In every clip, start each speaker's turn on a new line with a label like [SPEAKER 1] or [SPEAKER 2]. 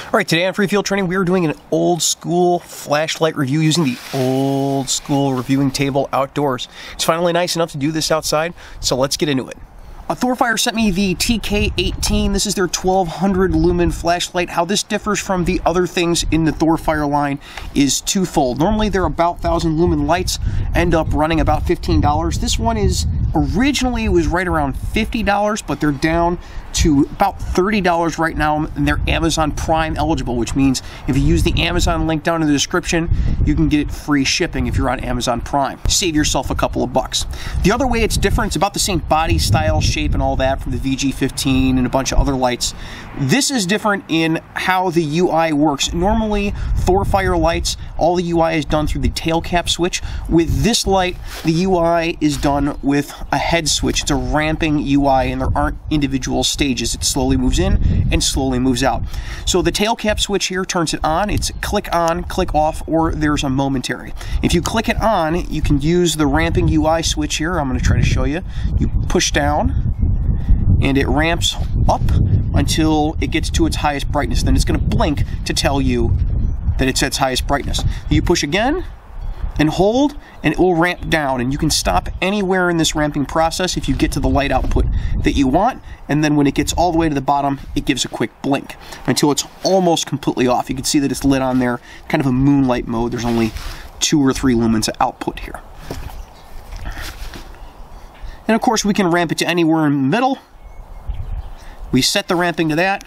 [SPEAKER 1] Alright, today on Free Field Training we are doing an old school flashlight review using the old school reviewing table outdoors. It's finally nice enough to do this outside, so let's get into it. Thorefire sent me the Tk18. This is their 1200 lumen flashlight. How this differs from the other things in the Thorefire line is twofold. Normally they're about 1000 lumen lights, end up running about $15. This one is, originally it was right around $50, but they're down to about $30 right now, and they're Amazon Prime eligible, which means if you use the Amazon link down in the description, you can get free shipping if you're on Amazon Prime. Save yourself a couple of bucks. The other way it's different, it's about the same body, style, shape, and all that from the VG15 and a bunch of other lights. This is different in how the UI works. Normally, Thorefire lights, all the UI is done through the tail cap switch. With this light, the UI is done with a head switch. It's a ramping UI, and there aren't individual stages. It slowly moves in and slowly moves out. So the tail cap switch here turns it on. It's click on, click off, or there's a momentary. If you click it on, you can use the ramping UI switch here. I'm going to try to show you. You push down and it ramps up until it gets to its highest brightness. Then it's going to blink to tell you that it's at its highest brightness. You push again and hold, and it will ramp down, and you can stop anywhere in this ramping process if you get to the light output that you want, and then when it gets all the way to the bottom, it gives a quick blink until it's almost completely off. You can see that it's lit on there, kind of a moonlight mode. There's only 2 or 3 lumens of output here. And of course we can ramp it to anywhere in the middle. We set the ramping to that,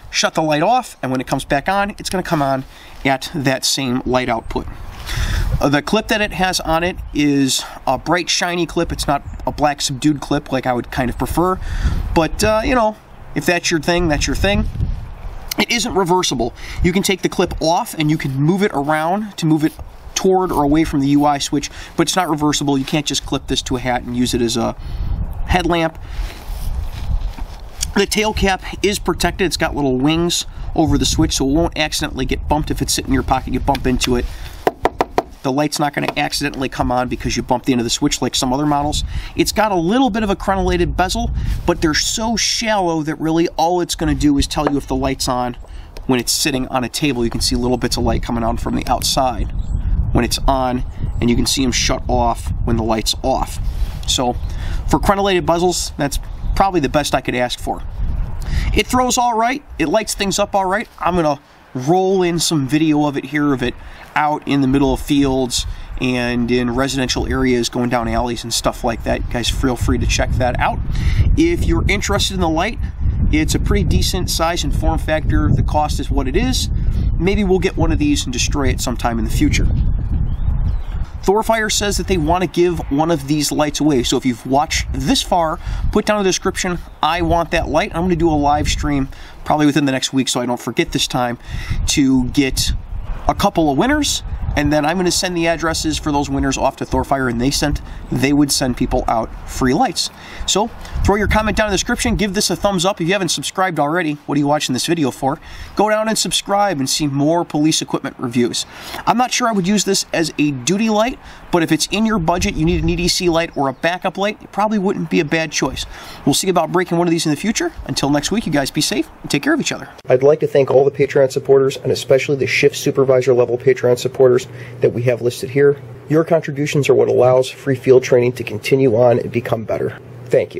[SPEAKER 1] shut the light off, and when it comes back on, it's going to come on at that same light output. The clip that it has on it is a bright shiny clip. It's not a black subdued clip like I would kind of prefer, but you know, if that's your thing, that's your thing. It isn't reversible. You can take the clip off and you can move it around to move it toward or away from the UI switch, but it's not reversible. You can't just clip this to a hat and use it as a headlamp. The tail cap is protected. It's got little wings over the switch, so it won't accidentally get bumped if it's sitting in your pocket. You bump into it, the light's not going to accidentally come on because you bumped the end of the switch like some other models. It's got a little bit of a crenellated bezel, but they're so shallow that really all it's going to do is tell you if the light's on when it's sitting on a table. You can see little bits of light coming out from the outside when it's on, and you can see them shut off when the light's off. So for crenellated bezels, that's probably the best I could ask for. It throws all right. It lights things up all right. I'm going to roll in some video of it here, of it out in the middle of fields and in residential areas, going down alleys and stuff like that. You guys feel free to check that out. If you're interested in the light, it's a pretty decent size and form factor. The cost is what it is. Maybe we'll get one of these and destroy it sometime in the future. Thorefire says that they want to give one of these lights away. So if you've watched this far, put down in the description, I want that light. I'm going to do a live stream probably within the next week so I don't forget this time to get a couple of winners, and then I'm going to send the addresses for those winners off to Thorefire, and they would send people out free lights. So throw your comment down in the description, give this a thumbs up. If you haven't subscribed already, what are you watching this video for? Go down and subscribe and see more police equipment reviews. I'm not sure I would use this as a duty light, but if it's in your budget, you need an EDC light or a backup light, it probably wouldn't be a bad choice. We'll see about breaking one of these in the future. Until next week, you guys be safe and take care of each other. I'd like to thank all the Patreon supporters, and especially the shift supervisor level Patreon supporters that we have listed here. Your contributions are what allows Free Field Training to continue on and become better. Thank you.